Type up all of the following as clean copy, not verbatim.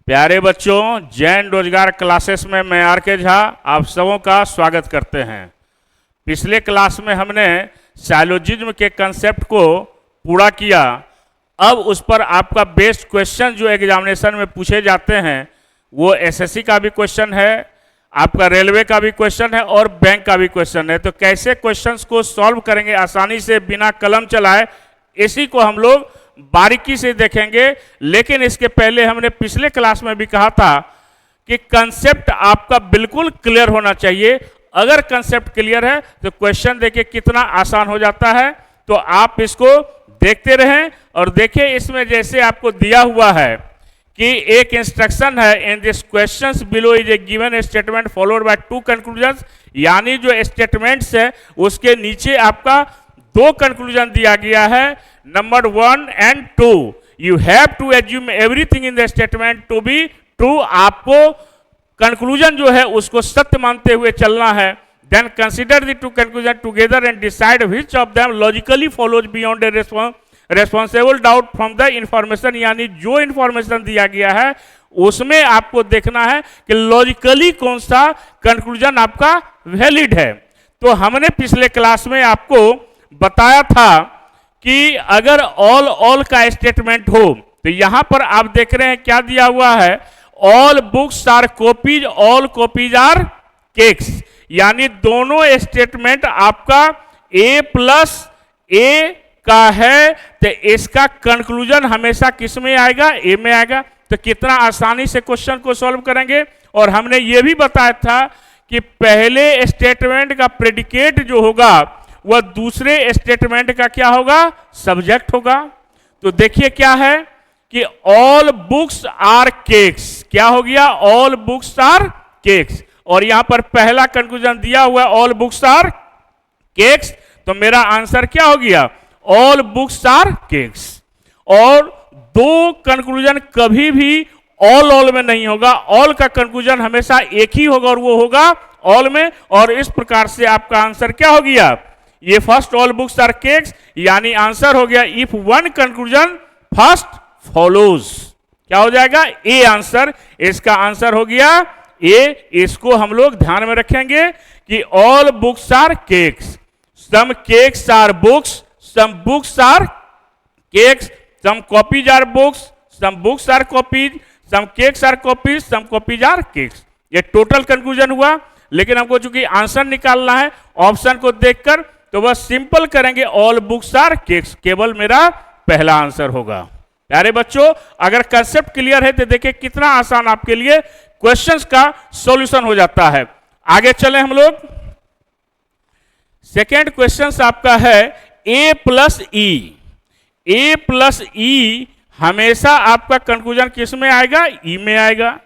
प्यारे बच्चों, जैन रोजगार क्लासेस में मैं आर के झा आप सबों का स्वागत करते हैं। पिछले क्लास में हमने साइलोजिज्म के कंसेप्ट को पूरा किया। अब उस पर आपका बेस्ट क्वेश्चन जो एग्जामिनेशन में पूछे जाते हैं वो एसएससी का भी क्वेश्चन है, आपका रेलवे का भी क्वेश्चन है और बैंक का भी क्वेश्चन है। तो कैसे क्वेश्चंस को सॉल्व करेंगे आसानी से बिना कलम चलाए, इसी को हम लोग बारीकी से देखेंगे। लेकिन इसके पहले हमने पिछले क्लास में भी कहा था कि कंसेप्ट आपका बिल्कुल क्लियर होना चाहिए। अगर कंसेप्ट क्लियर है तो क्वेश्चन देखिए कितना आसान हो जाता है। तो आप इसको देखते रहें और देखिए इसमें जैसे आपको दिया हुआ है कि एक इंस्ट्रक्शन है, in this questions below is a given statement followed by two conclusions, यानी जो स्टेटमेंट्स है उसके नीचे आपका दो कंक्लूजन दिया गया है, number 1 and 2। You have to assume everything in the statement to be true. आपको कंक्लूजन जो है उसको सत्य मानते हुए चलना है। Then consider the two conclusion together and decide which of them logically follows beyond a responsible doubt from the information, यानी जो इंफॉर्मेशन दिया गया है उसमें आपको देखना है कि लॉजिकली कौन सा कंक्लूजन आपका वैलिड है। तो हमने पिछले क्लास में आपको बताया था कि अगर ऑल का स्टेटमेंट हो तो यहां पर आप देख रहे हैं क्या दिया हुआ है, all books are copies, all copies are cakes, यानी दोनों स्टेटमेंट आपका A+A का है तो इसका कंक्लूजन हमेशा किस में आएगा, ए में आएगा। तो कितना आसानी से क्वेश्चन को सॉल्व करेंगे। और हमने ये भी बताया था कि पहले स्टेटमेंट का प्रेडिकेट जो होगा वह दूसरे स्टेटमेंट का क्या होगा, सब्जेक्ट होगा। तो देखिए क्या है कि ऑल बुक्स आर केक्स, क्या हो गया, ऑल बुक्स आर केक्स। और यहां पर पहला कंक्लूजन दिया हुआ है ऑल बुक्स आर केक्स, तो मेरा आंसर क्या हो गया, ऑल बुक्स आर केक्स। और दो कंक्लूजन कभी भी ऑल में नहीं होगा, ऑल का कंक्लूजन हमेशा एक ही होगा और वो होगा ऑल में। और इस प्रकार से आपका आंसर क्या हो गया, ये first all books are cakes, यानी आंसर हो गया if one conclusion first follows, क्या हो जाएगा, ए आंसर। इसका आंसर हो गया ए। इसको हम लोग ध्यान में रखेंगे कि all books are cakes, some cakes are books, some books are cakes, some copies are books, some books are copies, some cakes are copies, some copies are cakes. ये टोटल कंक्लूजन हुआ। लेकिन हमको चूंकि आंसर निकालना है option को देखकर, तो वह सिंपल करेंगे ऑल बुक्स आर केक्स, केवल मेरा पहला आंसर होगा। प्यारे बच्चों, अगर कंसेप्ट क्लियर है तो देखिए कितना आसान आपके लिए क्वेश्चंस का सॉल्यूशन हो जाता है। आगे चले हम लोग। सेकेंड क्वेश्चन आपका है A+E। A+E हमेशा आपका कंक्लूजन किस में आएगा, ई में आएगा।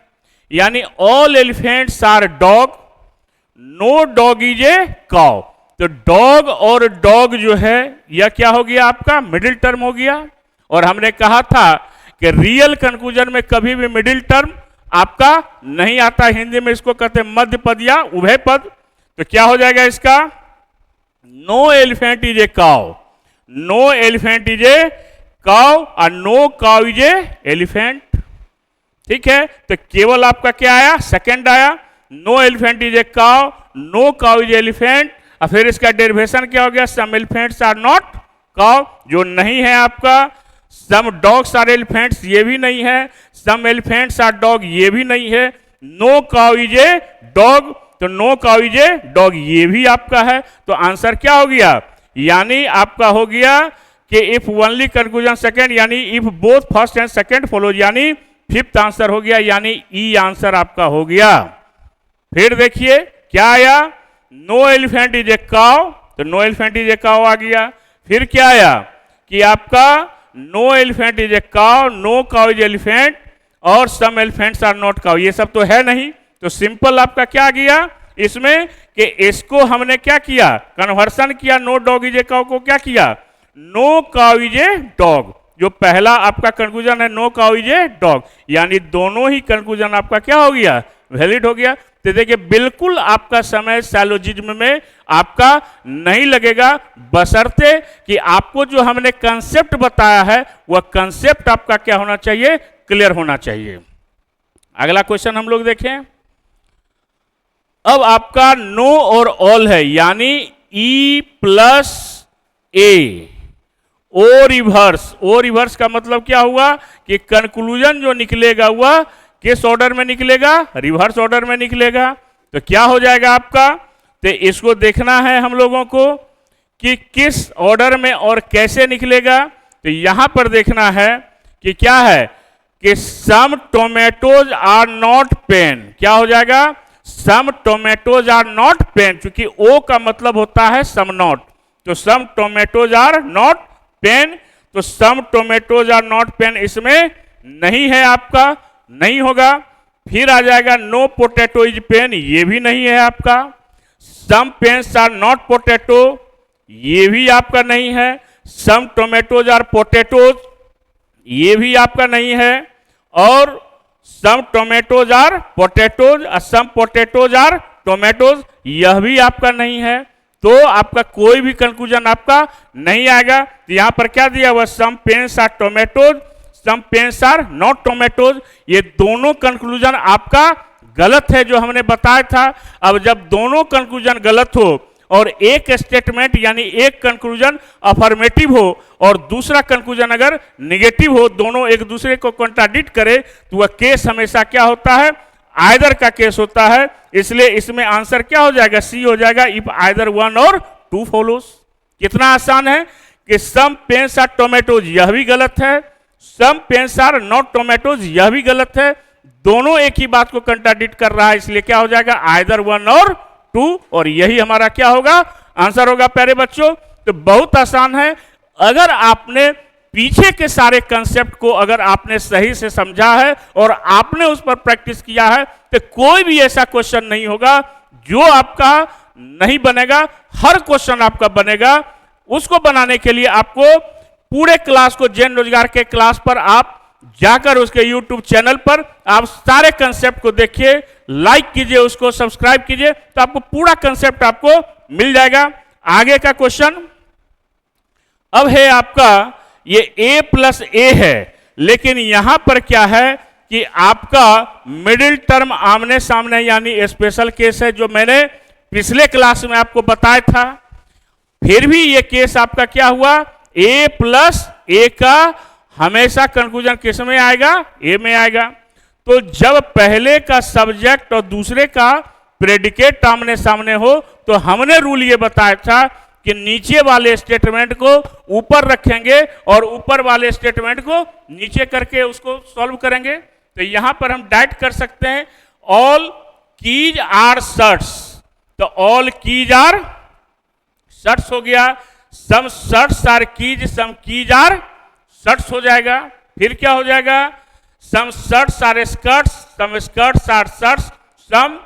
यानी all elephants are dog, no dog is a cow. तो डॉग और डॉग जो है यह क्या हो गया, आपका मिडिल टर्म हो गया। और हमने कहा था कि रियल कंक्लूजन में कभी भी मिडिल टर्म आपका नहीं आता, हिंदी में इसको कहते हैं मध्य पद या उभय पद। तो क्या हो जाएगा इसका, no elephant is a cow, no elephant is a cow और no cow is a elephant. ठीक है, तो केवल आपका क्या आया, सेकंड आया, no elephant is a cow, no cow is elephant. और फिर इसका डेरिवेशन क्या हो गया, some elephants are not cow, जो नहीं है आपका। सम डॉग्स आर एलिफेंट्स, ये भी नहीं है। सम एलिफेंट्स आर डॉग, ये भी नहीं है। No cow is a dog, तो no cow is a dog ये भी आपका है। तो आंसर क्या हो गया, यानी आपका हो गया कि इफ ओनली कंक्लूजन सेकंड, यानी if both first and second follows, यानी फिफ्थ आंसर हो गया, यानी ई आंसर आपका हो गया। फिर देखिए क्या आया, no elephant is a cow, तो no elephant is a cow आ गया। फिर क्या आया कि आपका no elephant is a cow, no cow is elephant और some elephants are not cow, ये सब तो है नहीं। तो सिंपल आपका क्या आ गया इसमें कि इसको हमने क्या किया, कन्वर्सन किया, no dog is a cow को क्या किया, no cow is a dog. जो पहला आपका कंक्लूजन है no cow is a dog, यानी दोनों ही कंक्लूजन आपका क्या हो गया, वैलिड हो गया। तो देखिए बिल्कुल आपका समय साइलोजिज्म में आपका नहीं लगेगा, बशर्ते कि आपको जो हमने कंसेप्ट बताया है वह कंसेप्ट आपका क्या होना चाहिए, क्लियर होना चाहिए। अगला क्वेश्चन हम लोग देखें। अब आपका नो और ऑल है, यानी ई प्लस ए, ओ रिवर्स। ओ रिवर्स का मतलब क्या हुआ कि कंक्लूजन जो निकलेगा वह किस ऑर्डर में निकलेगा? रिवर्स ऑर्डर में निकलेगा। तो क्या हो जाएगा आपका? तो इसको देखना है हम लोगों को कि किस ऑर्डर में और कैसे निकलेगा। तो यहां पर देखना है कि क्या है कि सम टोमेटोज आर नॉट पेन। क्या हो जाएगा? सम टोमेटोज आर नॉट पेन, क्योंकि ओ का मतलब होता है सम नॉट। तो सम टोमेटोज आर नॉट पेन, तो सम टोमेटोज आर नॉट पेन इसमें नहीं है, आपका नहीं होगा। फिर आ जाएगा नो पोटैटो इज पेन, ये भी नहीं है आपका। सम पेन्स आर नॉट पोटैटो, ये भी आपका नहीं है। सम टोमेटोज आर पोटैटोज, ये भी आपका नहीं है। और some tomatoes are potatoes, some potatoes are tomatoes, यह भी आपका नहीं है। तो आपका कोई भी कंक्लूजन आपका नहीं आएगा। तो यहां पर क्या दिया हुआ? Some pens are tomatoes, some pens are not tomatoes. ये दोनों कंक्लूजन आपका गलत है जो हमने बताया था। अब जब दोनों कंक्लूजन गलत हो और एक स्टेटमेंट यानी एक कंक्लूजन अफर्मेटिव हो और दूसरा कंक्लूजन अगर निगेटिव हो, दोनों एक दूसरे को कॉन्ट्राडिक्ट करे, तो वह केस हमेशा क्या होता है? आइदर का केस होता है। इसलिए इसमें आंसर क्या हो जाएगा? सी हो जाएगा, इफ आइदर वन और टू फॉलोज। कितना आसान है कि सम पेन्स आर टोमेटोज, यह भी गलत है। सम पेन्स आर नॉट टोमेटोज, यह भी गलत है। दोनों एक ही बात को कंट्राडिक्ट कर रहा है, इसलिए क्या हो जाएगा? आइदर वन और टू, और यही हमारा क्या होगा? आंसर होगा प्यारे बच्चों। तो बहुत आसान है। अगर आपने पीछे के सारे कंसेप्ट को अगर आपने सही से समझा है और आपने उस पर प्रैक्टिस किया है, तो कोई भी ऐसा क्वेश्चन नहीं होगा जो आपका नहीं बनेगा। हर क्वेश्चन आपका बनेगा। उसको बनाने के लिए आपको पूरे क्लास को, जैन रोजगार के क्लास पर आप जाकर उसके YouTube चैनल पर आप सारे कंसेप्ट को देखिए, लाइक कीजिए, उसको सब्सक्राइब कीजिए, तो आपको पूरा कंसेप्ट आपको मिल जाएगा। आगे का क्वेश्चन अब है आपका, ये a प्लस ए है, लेकिन यहां पर क्या है कि आपका मिडिल टर्म आमने सामने यानी स्पेशल केस है, जो मैंने पिछले क्लास में आपको बताया था। फिर भी ये केस आपका क्या हुआ? a प्लस ए का हमेशा कंक्लूजन किस में आएगा? ए में आएगा। तो जब पहले का सब्जेक्ट और दूसरे का प्रेडिकेट आमने सामने हो, तो हमने रूल ये बताया था कि नीचे वाले स्टेटमेंट को ऊपर रखेंगे और ऊपर वाले स्टेटमेंट को नीचे करके उसको सॉल्व करेंगे। तो यहां पर हम डायरेक्ट कर सकते हैं, ऑल कीज आर शर्ट्स, तो ऑल कीज आर शर्ट्स हो गया। Some shirts are keys, some keys are shirts हो जाएगा। फिर क्या हो जाएगा? Some shirts are skirts, some skirts are shirts, some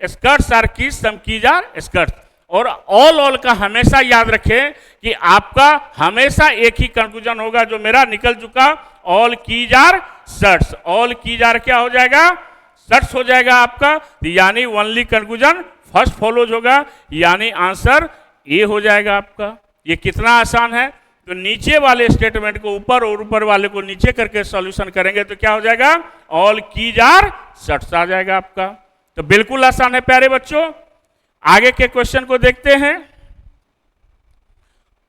skirts are keys, some keys are skirts. और ऑल का हमेशा याद रखें कि आपका हमेशा एक ही कंक्लूजन होगा जो मेरा निकल चुका, all keys are shirts. All keys are क्या हो जाएगा? शर्ट्स हो जाएगा आपका। यानी ओनली कंक्लूजन फर्स्ट फॉलोज होगा, यानी आंसर ए हो जाएगा आपका। ये कितना आसान है। तो नीचे वाले स्टेटमेंट को ऊपर और ऊपर वाले को नीचे करके सॉल्यूशन करेंगे तो क्या हो जाएगा? ऑल कीज आर शर्ट्स आ जाएगा आपका। तो बिल्कुल आसान है प्यारे बच्चों। आगे के क्वेश्चन को देखते हैं।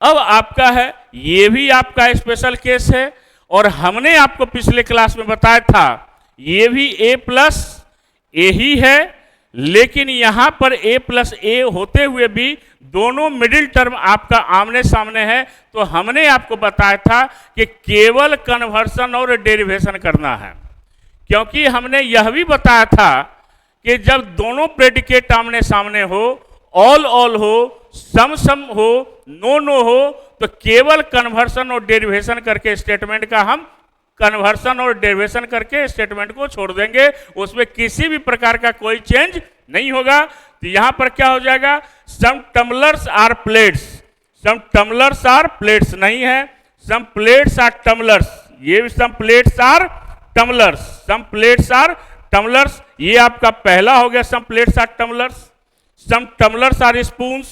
अब आपका है, ये भी आपका स्पेशल केस है और हमने आपको पिछले क्लास में बताया था, ये भी a प्लस ए ही है, लेकिन यहां पर a प्लस ए होते हुए भी दोनों मिडिल टर्म आपका आमने सामने है। तो हमने आपको बताया था कि केवल कन्वर्सन और डेरिवेशन करना है, क्योंकि हमने यह भी बताया था कि जब दोनों प्रेडिकेट आमने सामने हो, ऑल हो, सम हो, नो हो, तो केवल कन्वर्सन और डेरिवेशन करके स्टेटमेंट का हम कन्वर्सन और डेरिवेशन करके स्टेटमेंट को छोड़ देंगे। उसमें किसी भी प्रकार का कोई चेंज नहीं होगा। तो यहां पर क्या हो जाएगा? Some tumblers are plates, some tumblers are plates नहीं है, सम प्लेट्स आर टम्बलर्स, ये भी some plates are tumblers, some plates are tumblers, ये आपका पहला हो गया some plates are tumblers. Some tumblers are spoons,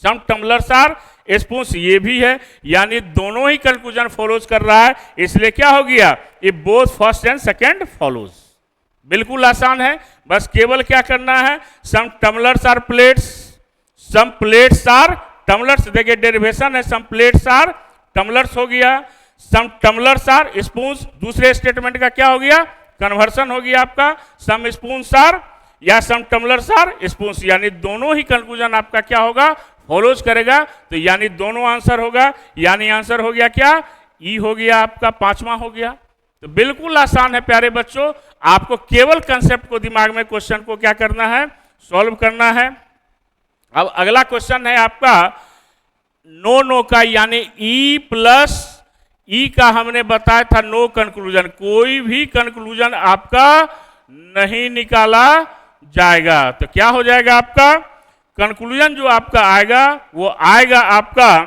some tumblers are spoons, ये भी है, यानी दोनों ही कंक्लूजन फॉलोज कर रहा है। इसलिए क्या हो गया? ये both first and second follows. बिल्कुल आसान है, बस केवल क्या करना है, some tumblers are plates, some plates are tumblers, देखिए डेरिवेशन है, सम प्लेट्स आर टम्बलर्स हो गया, सम टम्बलर्स आर स्पून्स, दूसरे स्टेटमेंट का क्या हो गया, कन्वर्सन हो गया आपका, सम स्पून्स आर या सम टम्बलर्स आर स्पून्स, यानी दोनों ही कंक्लूजन आपका क्या होगा, फॉलोज करेगा, तो यानी दोनों आंसर होगा, यानी आंसर हो गया क्या, ई हो गया आपका, पांचवा हो गया। तो बिल्कुल आसान है प्यारे बच्चों, आपको केवल कंसेप्ट को दिमाग में क्वेश्चन को क्या करना है, सॉल्व करना है। अब अगला क्वेश्चन है आपका नो नो का, यानी ई प्लस ई का हमने बताया था नो कंक्लूजन, कोई भी कंक्लूजन आपका नहीं निकाला जाएगा। तो क्या हो जाएगा आपका कंक्लूजन, जो आपका आएगा वो आएगा आपका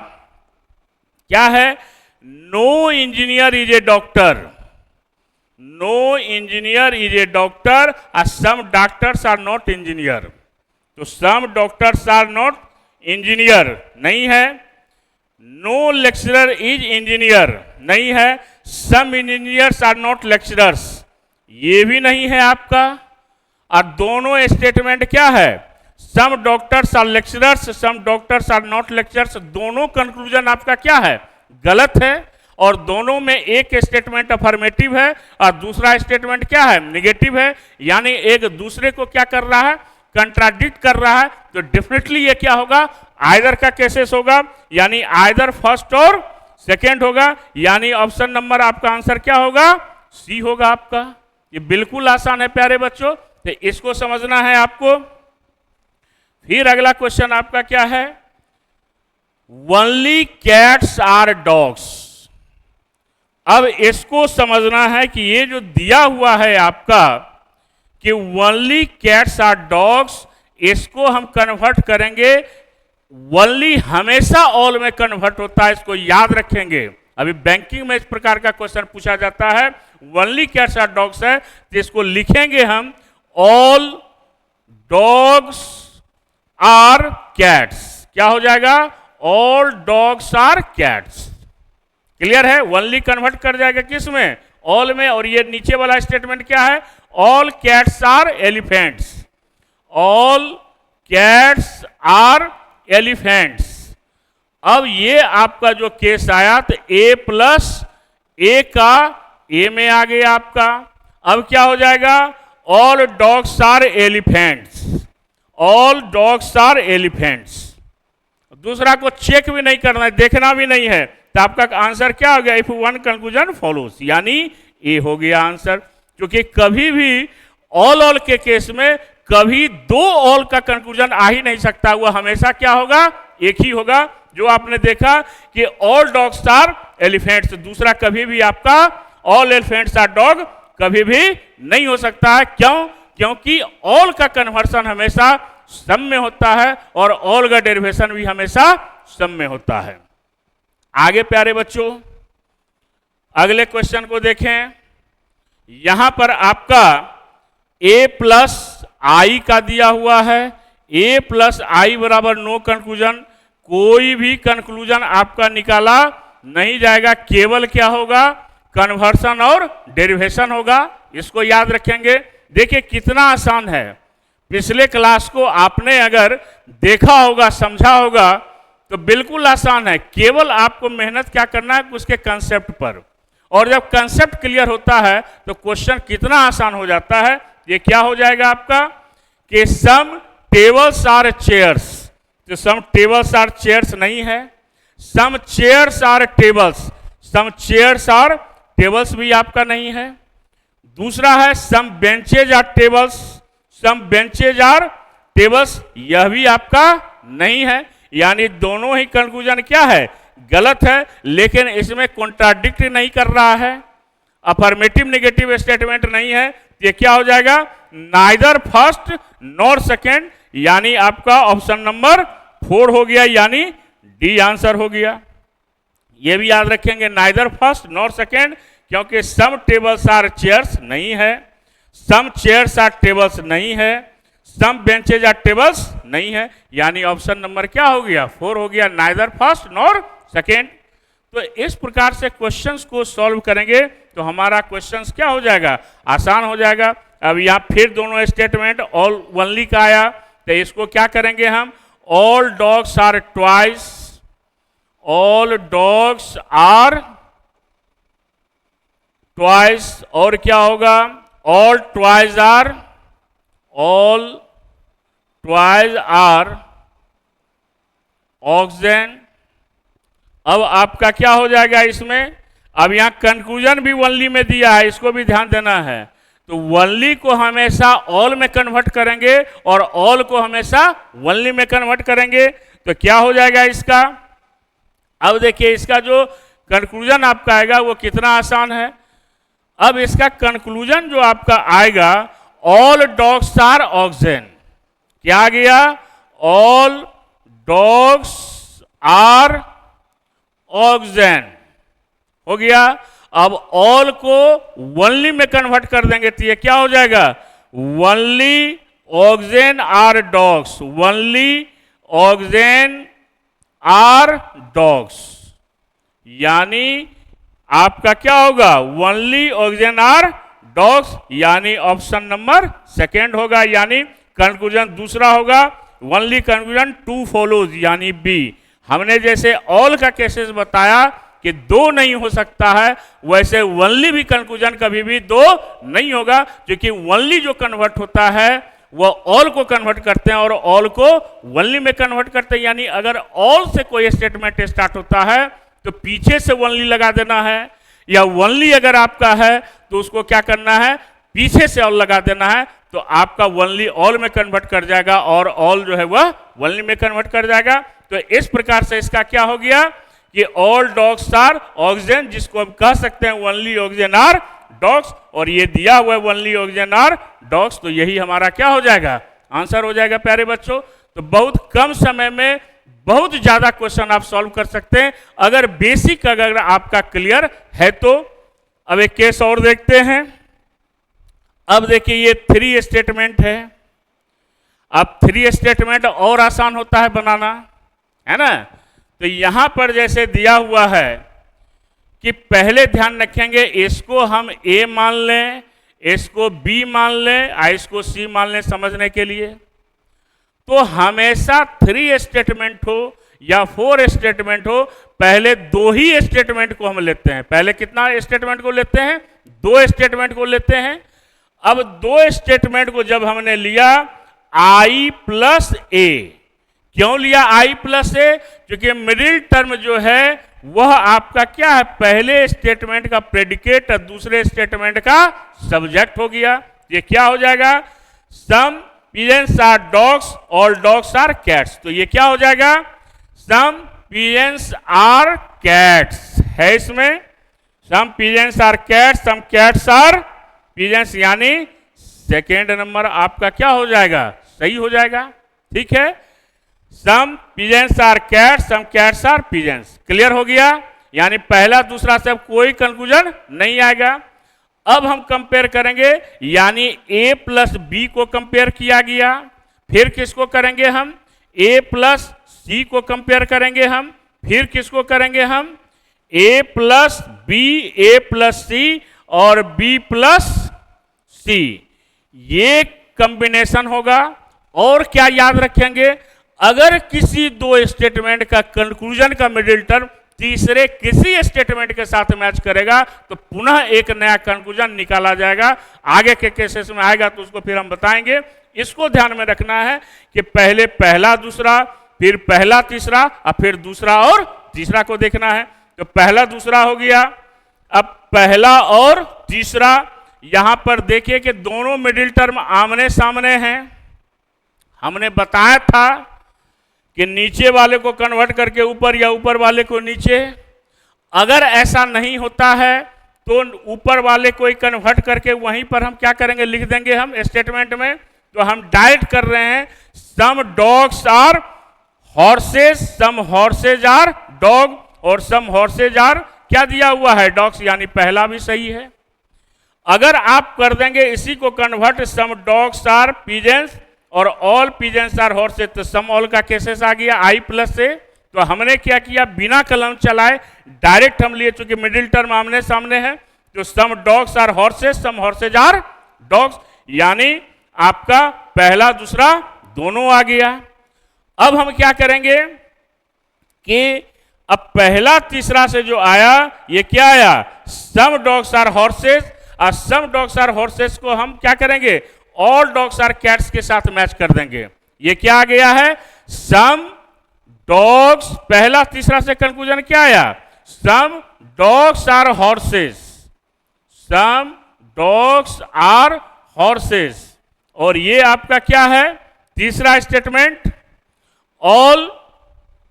क्या है, no engineer is a doctor, no engineer is a doctor, some doctors are not engineer, तो some doctors are not engineer नहीं है, नो लेक्चरर इज इंजीनियर नहीं है, some engineers are not lecturers, ये भी नहीं है आपका, और दोनों स्टेटमेंट क्या है, some doctors are lecturers, some doctors are not lecturers, दोनों कंक्लूजन आपका क्या है, गलत है, और दोनों में एक स्टेटमेंट अफर्मेटिव है और दूसरा स्टेटमेंट क्या है, निगेटिव है, यानी एक दूसरे को क्या कर रहा है, कंट्राडिक्ट कर रहा है, तो डेफिनेटली ये क्या होगा, आइदर का केसेस होगा, यानी आइदर फर्स्ट और सेकेंड होगा, यानी ऑप्शन नंबर आपका आंसर क्या होगा, सी होगा आपका। ये बिल्कुल आसान है प्यारे बच्चों, तो इसको समझना है आपको। फिर अगला क्वेश्चन आपका क्या है, ओनली कैट्स आर डॉग्स। अब इसको समझना है कि ये जो दिया हुआ है आपका कि ओनली कैट्स आर डॉग्स, इसको हम कन्वर्ट करेंगे, ओनली हमेशा ऑल में कन्वर्ट होता है, इसको याद रखेंगे। अभी बैंकिंग में इस प्रकार का क्वेश्चन पूछा जाता है, ओनली कैट्स आर डॉग्स है, तो इसको लिखेंगे हम ऑल डॉग्स आर कैट्स, क्या हो जाएगा, all dogs are cats. Clear है, ओनली कन्वर्ट कर जाएगा किस में, ऑल में, और ये नीचे वाला स्टेटमेंट क्या है, all cats are elephants, all cats are elephants. अब ये आपका जो केस आया, तो ए प्लस ए का ए में आ गया आपका, अब क्या हो जाएगा, all dogs are elephants, all dogs are elephants. दूसरा को चेक भी नहीं करना है, देखना भी नहीं है, तो आपका आंसर क्या हो गया, इफ वन कंक्लूजन फॉलोज, यानी ए हो गया आंसर। क्योंकि कभी भी ऑल के केस में कभी दो ऑल का कंक्लूजन आ ही नहीं सकता, वो हमेशा क्या होगा, एक ही होगा। जो आपने देखा कि ऑल डॉग्स आर एलिफेंट्स, दूसरा कभी भी आपका ऑल एलिफेंट्स आर डॉग कभी भी नहीं हो सकता है। क्यों, क्योंकि ऑल का कन्वर्सन हमेशा सम में होता है और ऑल का डेरिवेशन भी हमेशा सम में होता है। आगे प्यारे बच्चों अगले क्वेश्चन को देखें, यहां पर आपका a प्लस आई का दिया हुआ है, a प्लस आई बराबर नो कंक्लूजन, कोई भी कंक्लूजन आपका निकाला नहीं जाएगा, केवल क्या होगा, कन्वर्सन और डेरिवेशन होगा। इसको याद रखेंगे। देखिए कितना आसान है, पिछले क्लास को आपने अगर देखा होगा, समझा होगा, तो बिल्कुल आसान है। केवल आपको मेहनत क्या करना है, उसके कंसेप्ट पर, और जब कंसेप्ट क्लियर होता है तो क्वेश्चन कितना आसान हो जाता है। ये क्या हो जाएगा आपका कि सम टेबल्स आर चेयर्स, तो सम टेबल्स आर चेयर्स नहीं है, some chairs are tables, some chairs are tables भी आपका नहीं है। दूसरा है some benches are tables, some benches are tables, यह भी आपका नहीं है। यानी दोनों ही कंक्लूजन क्या है, गलत है, लेकिन इसमें कॉन्ट्राडिक्ट नहीं कर रहा है, अफर्मेटिव नेगेटिव स्टेटमेंट नहीं है। ये क्या हो जाएगा, नाइदर फर्स्ट नॉर सेकेंड, यानी आपका ऑप्शन नंबर 4 हो गया, यानी डी आंसर हो गया। ये भी याद रखेंगे, नाइदर फर्स्ट नॉर सेकेंड, क्योंकि सम टेबल्स आर चेयर्स नहीं है, सम चेयर्स आर टेबल्स नहीं है, सम बेंचेज आर टेबल्स नहीं है, यानी ऑप्शन नंबर क्या हो गया, 4 हो गया, नाइदर फर्स्ट नॉर सेकेंड। तो इस प्रकार से क्वेश्चंस को सॉल्व करेंगे तो हमारा क्वेश्चंस क्या हो जाएगा, आसान हो जाएगा। अब यहाँ फिर दोनों स्टेटमेंट ऑल ओनली का आया, तो इसको क्या करेंगे हम, all dogs are twice, all dogs are twice, और क्या होगा, all twice are, all twice are oxygen. अब आपका क्या हो जाएगा इसमें, अब यहां कंक्लूजन भी ओनली में दिया है, इसको भी ध्यान देना है। तो ओनली को हमेशा ऑल में कन्वर्ट करेंगे और ऑल को हमेशा ओनली में कन्वर्ट करेंगे, तो क्या हो जाएगा इसका। अब देखिए इसका जो कंक्लूजन आपका आएगा वो कितना आसान है। अब इसका कंक्लूजन जो आपका आएगा, ऑल डॉग्स आर ऑक्सीजन, क्या आ गया, ऑल डॉग्स आर ऑक्सीजन हो गया। अब ऑल को ओनली में कन्वर्ट कर देंगे तो ये क्या हो जाएगा, only oxygen are dogs, only oxygen are dogs, यानी आपका क्या होगा, ओनली ऑक्सीजन आर डॉग्स, यानी ऑप्शन नंबर सेकेंड होगा, यानी कंक्लूजन दूसरा होगा। ओनली कंक्लूजन टू फॉलोज, यानी बी। हमने जैसे ऑल का केसेस बताया कि दो नहीं हो सकता है, वैसे ओनली भी कंक्लूजन कभी भी दो नहीं होगा, क्योंकि ओनली जो कन्वर्ट होता है वो ऑल को कन्वर्ट करते हैं और ऑल को ओनली में कन्वर्ट करते हैं। यानी अगर ऑल से कोई स्टेटमेंट स्टार्ट होता है तो पीछे से ओनली लगा देना है, या ओनली अगर आपका है तो उसको क्या करना है, पीछे से ऑल लगा देना है, तो आपका ओनली ऑल में कन्वर्ट कर जाएगा और ऑल जो है वह ओनली में कन्वर्ट कर जाएगा। तो इस प्रकार से इसका क्या हो गया कि ऑल डॉग्स आर ऑक्सीजन, जिसको हम कह सकते हैं ओनली ऑक्सीजन आर डॉग्स, और ये दिया हुआ है ओनली ऑक्सीजन आर डॉग्स, तो यही हमारा क्या हो जाएगा, आंसर हो जाएगा प्यारे बच्चों। तो बहुत कम समय में बहुत ज्यादा क्वेश्चन आप सॉल्व कर सकते हैं अगर बेसिक अगर आपका क्लियर है तो। अब एक केस और देखते हैं। अब देखिए ये 3 स्टेटमेंट है। अब 3 स्टेटमेंट और आसान होता है बनाना, है ना। तो यहां पर जैसे दिया हुआ है कि पहले ध्यान रखेंगे इसको हम ए मान लें, इसको बी मान लें, इसको सी मान लें समझने के लिए। तो हमेशा 3 स्टेटमेंट हो या 4 स्टेटमेंट हो, पहले 2 ही स्टेटमेंट को हम लेते हैं। पहले कितना स्टेटमेंट को लेते हैं, 2 स्टेटमेंट को लेते हैं। अब 2 स्टेटमेंट को जब हमने लिया आई प्लस ए, क्यों लिया आई प्लस ए, क्योंकि मिडिल टर्म जो है वह आपका क्या है, पहले स्टेटमेंट का प्रेडिकेट और दूसरे स्टेटमेंट का सब्जेक्ट हो गया। ये क्या हो जाएगा, some pigeons are dogs, all dogs are cats. तो ये क्या हो जाएगा, सम पिजेंस आर कैट्स है इसमें, some pigeons are cats, some cats are pigeons, यानी सेकेंड नंबर आपका क्या हो जाएगा, सही हो जाएगा। ठीक है, some pigeons are cats, some cats are pigeons, clear हो गया। यानी पहला दूसरा से अब कोई कंक्लूजन नहीं आएगा। अब हम कंपेयर करेंगे, यानी ए प्लस बी को कंपेयर किया गया। फिर किसको करेंगे हम, ए प्लस सी को कंपेयर करेंगे हम। फिर किसको करेंगे हम, ए प्लस बी, ए प्लस सी और बी प्लस सी, ये कॉम्बिनेशन होगा। और क्या याद रखेंगे, अगर किसी 2 स्टेटमेंट का कंक्लूजन का मिडिल टर्म तीसरे किसी स्टेटमेंट के साथ मैच करेगा तो पुनः एक नया कंक्लूजन निकाला जाएगा। आगे के केसेस में आएगा तो उसको फिर हम बताएंगे। इसको ध्यान में रखना है कि पहले पहला दूसरा, फिर पहला तीसरा और फिर दूसरा और तीसरा को देखना है। तो पहला दूसरा हो गया। अब पहला और तीसरा, यहां पर देखिए कि दोनों मिडिल टर्म आमने सामने हैं। हमने बताया था कि नीचे वाले को कन्वर्ट करके ऊपर या ऊपर वाले को नीचे। अगर ऐसा नहीं होता है तो ऊपर वाले को ही कन्वर्ट करके वहीं पर हम क्या करेंगे, लिख देंगे हम स्टेटमेंट में। तो हम डायरेक्ट कर रहे हैं, some dogs are horses, some horses are dog, और सम हॉर्सेज आर क्या दिया हुआ है, डॉग्स, यानी पहला भी सही है। अगर आप कर देंगे इसी को convert, some dogs are pigeons और ऑल पिजेंस आर हॉर्सेज, तो सम ऑल का केसेस आ गया आई प्लस से। तो हमने क्या किया, बिना कलम चलाए डायरेक्ट हम लिए, चूंकि मिडिल टर्म आमने सामने है। तो some dogs are horses, some horses are dogs, यानी आपका पहला दूसरा दोनों आ गया। अब हम क्या करेंगे कि अब पहला तीसरा से जो आया ये क्या आया, सम डॉग्स आर हॉर्सेस, और सम डॉग्स आर हॉर्सेस को हम क्या करेंगे, ऑल डॉग्स आर कैट्स के साथ मैच कर देंगे। ये क्या आ गया है, सम डॉग्स, पहला तीसरा से कंक्लूजन क्या आया, some dogs are horses, some dogs are horses. और ये आपका क्या है तीसरा statement, all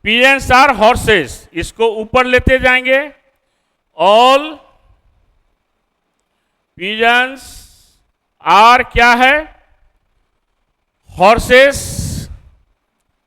pigeons are horses, इसको ऊपर लेते जाएंगे, ऑल पिजन्स आर क्या है, हॉर्सेस,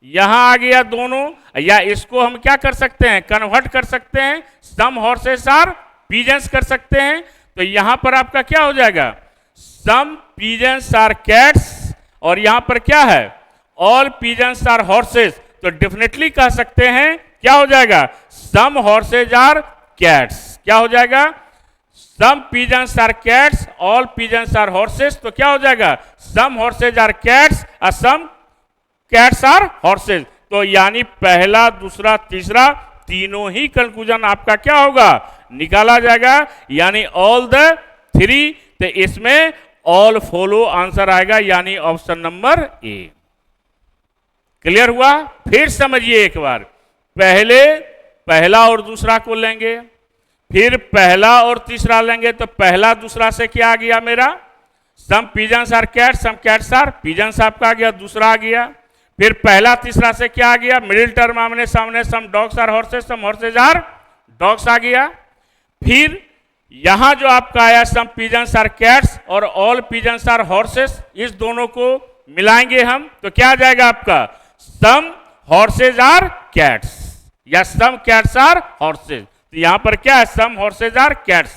यहां आ गया दोनों, या इसको हम क्या कर सकते हैं, कन्वर्ट कर सकते हैं, सम हॉर्सेस आर पिजन्स कर सकते हैं। तो यहां पर आपका क्या हो जाएगा, सम पिजन्स आर कैट्स, और यहां पर क्या है, ऑल पिजन्स आर हॉर्सेस। तो डेफिनेटली कह सकते हैं क्या हो जाएगा, सम हॉर्सेज आर कैट्स, क्या हो जाएगा, some pigeons are cats, all pigeons are horses. तो क्या हो जाएगा, सम हॉर्सेज आर कैट्स और सम कैट्स आर हॉर्सेज। तो यानी पहला दूसरा तीसरा तीनों ही कंक्लूजन आपका क्या होगा, निकाला जाएगा, यानी ऑल द थ्री। तो इसमें ऑल फॉलो आंसर आएगा, यानी ऑप्शन नंबर ए। क्लियर हुआ? फिर समझिए एक बार, पहले पहला और दूसरा को लेंगे, फिर पहला और तीसरा लेंगे। तो पहला दूसरा से क्या आ गया मेरा, some pigeons are cats, some cats are pigeons आपका आ गया, दूसरा आ गया। फिर पहला तीसरा से क्या आ गया, मिडिल टर्म आमने सामने, some dogs are horses, some horses are dogs आ गया। फिर यहां जो आपका आया सम पिजन्स आर कैट्स और ऑल पिजन्स आर हॉर्सेस, इस दोनों को मिलाएंगे हम, तो क्या आ जाएगा आपका, सम हॉर्सेज आर कैट्स या सम कैट्स आर हॉर्सेज। तो यहां पर क्या है, सम हॉर्सेज आर कैट्स,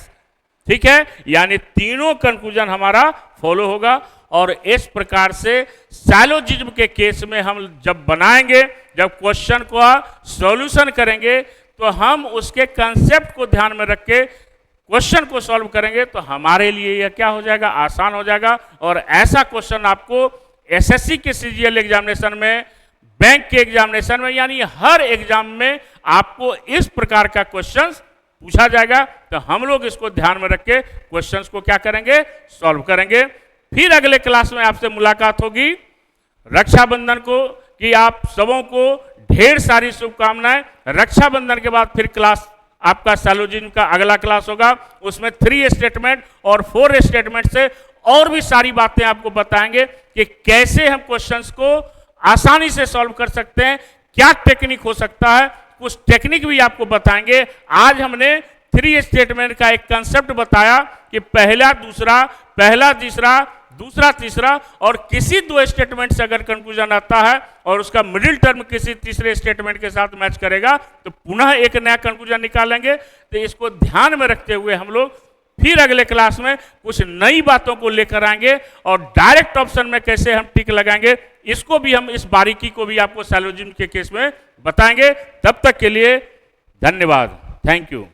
ठीक है, यानी तीनों कंक्लूजन हमारा फॉलो होगा। और इस प्रकार से सैलोजिज्म के केस में हम जब बनाएंगे, जब क्वेश्चन को सॉल्यूशन करेंगे, तो हम उसके कंसेप्ट को ध्यान में रख के क्वेश्चन को सॉल्व करेंगे, तो हमारे लिए यह क्या हो जाएगा, आसान हो जाएगा। और ऐसा क्वेश्चन आपको एसएससी के सीजीएल एग्जामिनेशन में, बैंक के एग्जामिनेशन में, यानी हर एग्जाम में आपको इस प्रकार का क्वेश्चंस पूछा जाएगा। तो हम लोग इसको ध्यान में रख के क्वेश्चंस को क्या करेंगे, सॉल्व करेंगे। फिर अगले क्लास में आपसे मुलाकात होगी रक्षाबंधन को, कि आप सबों को ढेर सारी शुभकामनाएं। रक्षाबंधन के बाद फिर क्लास आपका सैलोजिज्म का अगला क्लास होगा, उसमें 3 स्टेटमेंट और 4 स्टेटमेंट से और भी सारी बातें आपको बताएंगे कि कैसे हम क्वेश्चंस को आसानी से सॉल्व कर सकते हैं, क्या टेक्निक हो सकता है, कुछ टेक्निक भी आपको बताएंगे। आज हमने 3 स्टेटमेंट का एक कंसेप्ट बताया कि पहला दूसरा, पहला तीसरा, दूसरा तीसरा, और किसी 2 स्टेटमेंट से अगर कंक्लूजन आता है और उसका मिडिल टर्म किसी तीसरे स्टेटमेंट के साथ मैच करेगा, तो पुनः एक नया कंक्लूजन निकालेंगे। तो इसको ध्यान में रखते हुए हम लोग फिर अगले क्लास में कुछ नई बातों को लेकर आएंगे, और डायरेक्ट ऑप्शन में कैसे हम टिक लगाएंगे, इसको भी हम, इस बारीकी को भी आपको सैलोजिज्म के केस में बताएंगे। तब तक के लिए धन्यवाद, थैंक यू।